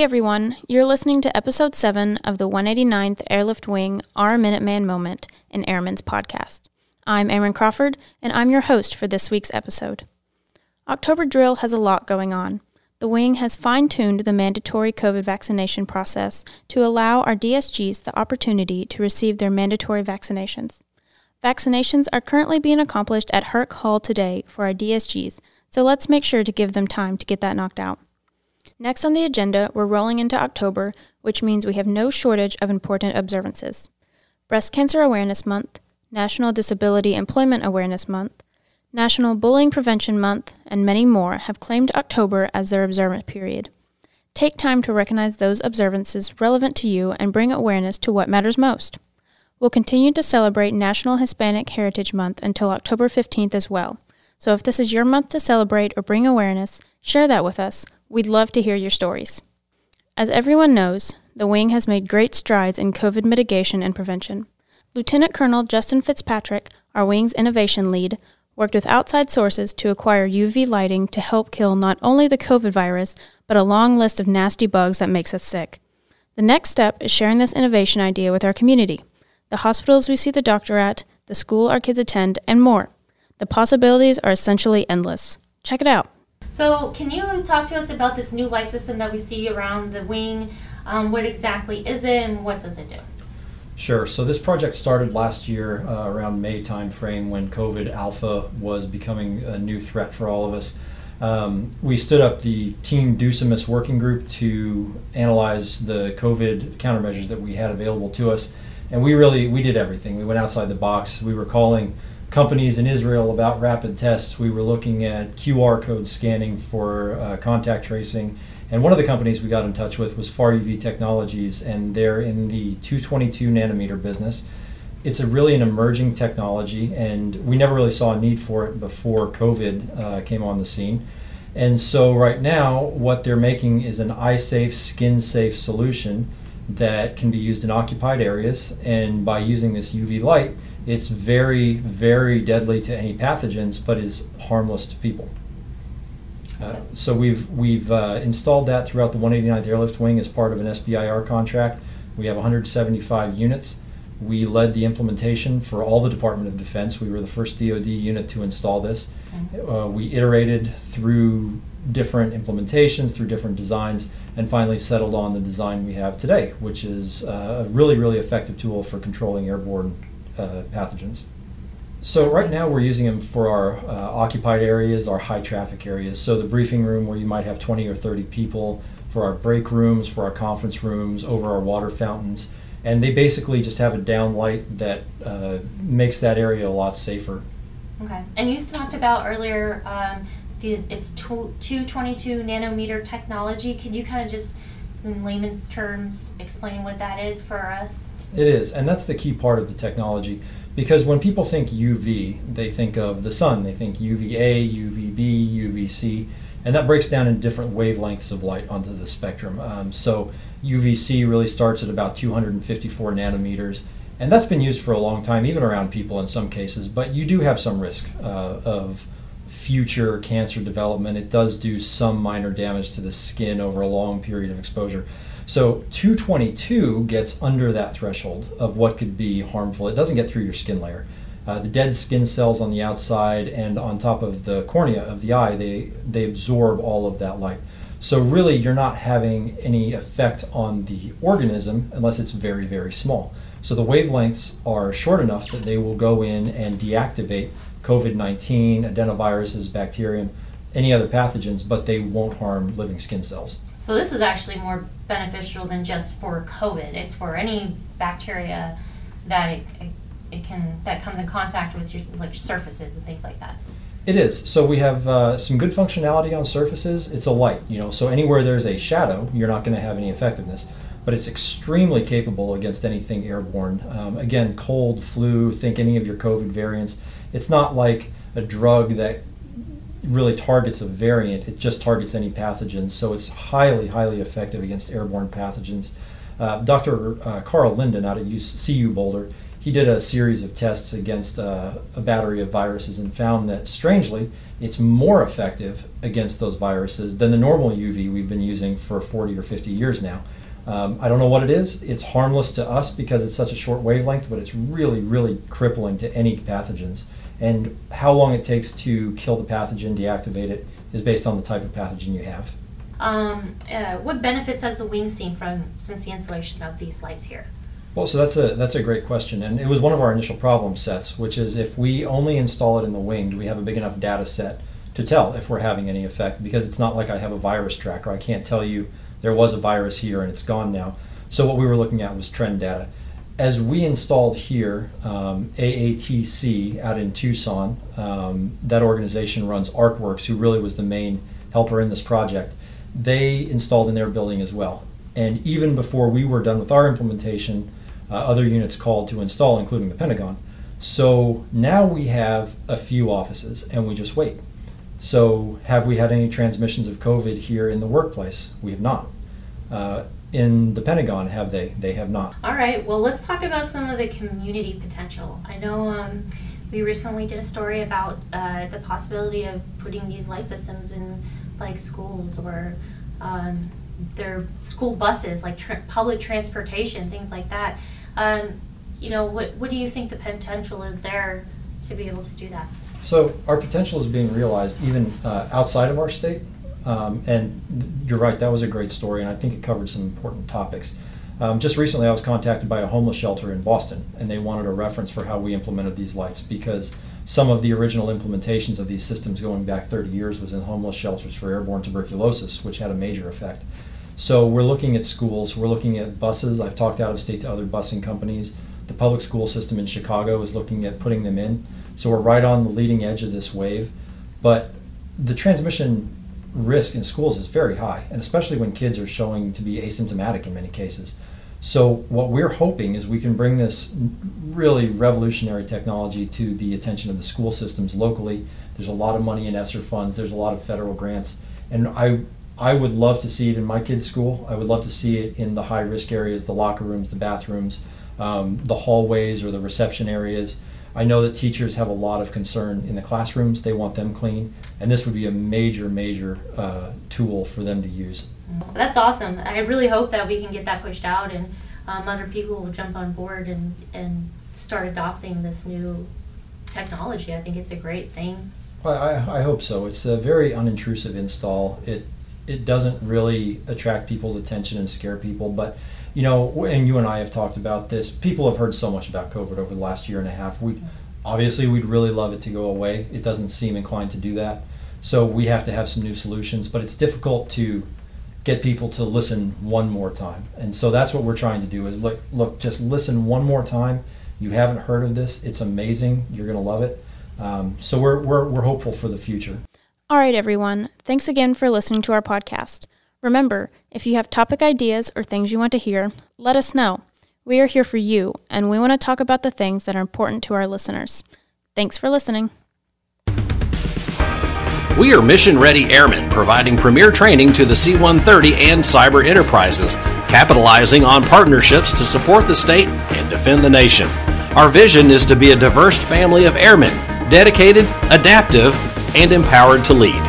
everyone, you're listening to episode 7 of the 189th Airlift Wing Our Minuteman Moment, an Airman's podcast. I'm Aaron Crawford, and I'm your host for this week's episode. October drill has a lot going on. The wing has fine-tuned the mandatory COVID vaccination process to allow our DSGs the opportunity to receive their mandatory vaccinations. Vaccinations are currently being accomplished at Herc Hall today for our DSGs, so let's make sure to give them time to get that knocked out. Next on the agenda, we're rolling into October, which means we have no shortage of important observances. Breast Cancer Awareness Month, National Disability Employment Awareness Month, National Bullying Prevention Month, and many more have claimed October as their observance period. Take time to recognize those observances relevant to you and bring awareness to what matters most. We'll continue to celebrate National Hispanic Heritage Month until October 15th as well. So if this is your month to celebrate or bring awareness, share that with us. We'd love to hear your stories. As everyone knows, the wing has made great strides in COVID mitigation and prevention. Lieutenant Colonel Justin Fitzpatrick, our wing's innovation lead, worked with outside sources to acquire UV lighting to help kill not only the COVID virus, but a long list of nasty bugs that makes us sick. The next step is sharing this innovation idea with our community, the hospitals we see the doctor at, the school our kids attend, and more. The possibilities are essentially endless. Check it out. So can you talk to us about this new light system that we see around the wing? What exactly is it and what does it do? Sure. So this project started last year around May timeframe when COVID Alpha was becoming a new threat for all of us. We stood up the Team Ducimus working group to analyze the COVID countermeasures that we had available to us. And we did everything. We went outside the box. We were calling companies in Israel about rapid tests. We were looking at QR code scanning for contact tracing. And one of the companies we got in touch with was Far UV Technologies, and they're in the 222 nanometer business. It's really an emerging technology, and we never really saw a need for it before COVID came on the scene. And so right now, what they're making is an eye-safe, skin-safe solution that can be used in occupied areas. And by using this UV light, it's very, very deadly to any pathogens, but is harmless to people. So we've installed that throughout the 189th Airlift Wing as part of an SBIR contract. We have 175 units. We led the implementation for all the Department of Defense. We were the first DoD unit to install this. We iterated through different implementations, through different designs, and finally settled on the design we have today, which is a really, really effective tool for controlling airborne pathogens. So right now we're using them for our occupied areas, our high traffic areas. So the briefing room where you might have 20 or 30 people, for our break rooms, for our conference rooms, over our water fountains. And they basically just have a down light that makes that area a lot safer. Okay. And you talked about earlier it's 222 nanometer technology. Can you kind of just, in layman's terms, explain what that is for us? It is, and that's the key part of the technology. Because when people think UV, they think of the sun. They think UVA, UVB, UVC, and that breaks down in different wavelengths of light onto the spectrum. So UVC really starts at about 254 nanometers, and that's been used for a long time, even around people in some cases, but you do have some risk of future cancer development. It does do some minor damage to the skin over a long period of exposure. So 222 gets under that threshold of what could be harmful. It doesn't get through your skin layer. The dead skin cells on the outside and on top of the cornea of the eye, they absorb all of that light. So really you're not having any effect on the organism unless it's very, very small. So the wavelengths are short enough that they will go in and deactivate COVID-19, adenoviruses, bacterium, any other pathogens, but they won't harm living skin cells. So this is actually more beneficial than just for COVID. It's for any bacteria that that comes in contact with your surfaces and things like that. It is. So we have some good functionality on surfaces. It's a light, so anywhere there's a shadow, you're not going to have any effectiveness. But it's extremely capable against anything airborne. Again, cold, flu, think any of your COVID variants. It's not like a drug that really targets a variant. It just targets any pathogens. So it's highly, highly effective against airborne pathogens. Dr. Carl Linden out at CU Boulder, he did a series of tests against a battery of viruses and found that, strangely, it's more effective against those viruses than the normal UV we've been using for 40 or 50 years now. I don't know what it is. It's harmless to us because it's such a short wavelength, but it's really, really crippling to any pathogens. And how long it takes to kill the pathogen, deactivate it, is based on the type of pathogen you have. What benefits has the wing seen since the installation of these lights here? Well, so that's a great question, and it was one of our initial problem sets, which is if we only install it in the wing, do we have a big enough data set to tell if we're having any effect? Because it's not like I have a virus tracker. I can't tell you there was a virus here and it's gone now. So what we were looking at was trend data. As we installed here, AATC out in Tucson, that organization runs ArcWorks, who really was the main helper in this project. They installed in their building as well. And even before we were done with our implementation, other units called to install, including the Pentagon. So now we have a few offices and we just wait. So have we had any transmissions of COVID here in the workplace? We have not. In the Pentagon, have they? They have not. All right, well, let's talk about some of the community potential. I know we recently did a story about the possibility of putting these light systems in like schools or their school buses, like public transportation, things like that. You know, what do you think the potential is there to be able to do that? So our potential is being realized even outside of our state. And you're right, that was a great story, and I think it covered some important topics. Just recently I was contacted by a homeless shelter in Boston, and they wanted a reference for how we implemented these lights, because some of the original implementations of these systems going back 30 years was in homeless shelters for airborne tuberculosis, which had a major effect. So we're looking at schools, we're looking at buses. I've talked out of state to other busing companies. The public school system in Chicago is looking at putting them in. So we're right on the leading edge of this wave. But the transmission risk in schools is very high, and especially when kids are showing to be asymptomatic in many cases. So what we're hoping is we can bring this really revolutionary technology to the attention of the school systems locally. There's a lot of money in ESSER funds, there's a lot of federal grants, and I would love to see it in my kids' school. I would love to see it in the high-risk areas, the locker rooms, the bathrooms, the hallways or the reception areas. I know that teachers have a lot of concern in the classrooms. They want them clean, and this would be a major, major tool for them to use. That's awesome. I really hope that we can get that pushed out and other people will jump on board and start adopting this new technology. I think it's a great thing. I hope so. It's a very unintrusive install. It doesn't really attract people's attention and scare people, but you know, and you and I have talked about this, people have heard so much about COVID over the last year and a half. Obviously we'd really love it to go away. It doesn't seem inclined to do that. So we have to have some new solutions, but it's difficult to get people to listen one more time. And so that's what we're trying to do is look, just listen one more time. You haven't heard of this. It's amazing. You're going to love it. So we're hopeful for the future. All right, everyone. Thanks again for listening to our podcast. Remember, if you have topic ideas or things you want to hear, let us know. We are here for you, and we want to talk about the things that are important to our listeners. Thanks for listening. We are mission-ready airmen providing premier training to the C-130 and cyber enterprises, capitalizing on partnerships to support the state and defend the nation. Our vision is to be a diverse family of airmen, dedicated, adaptive, and empowered to lead.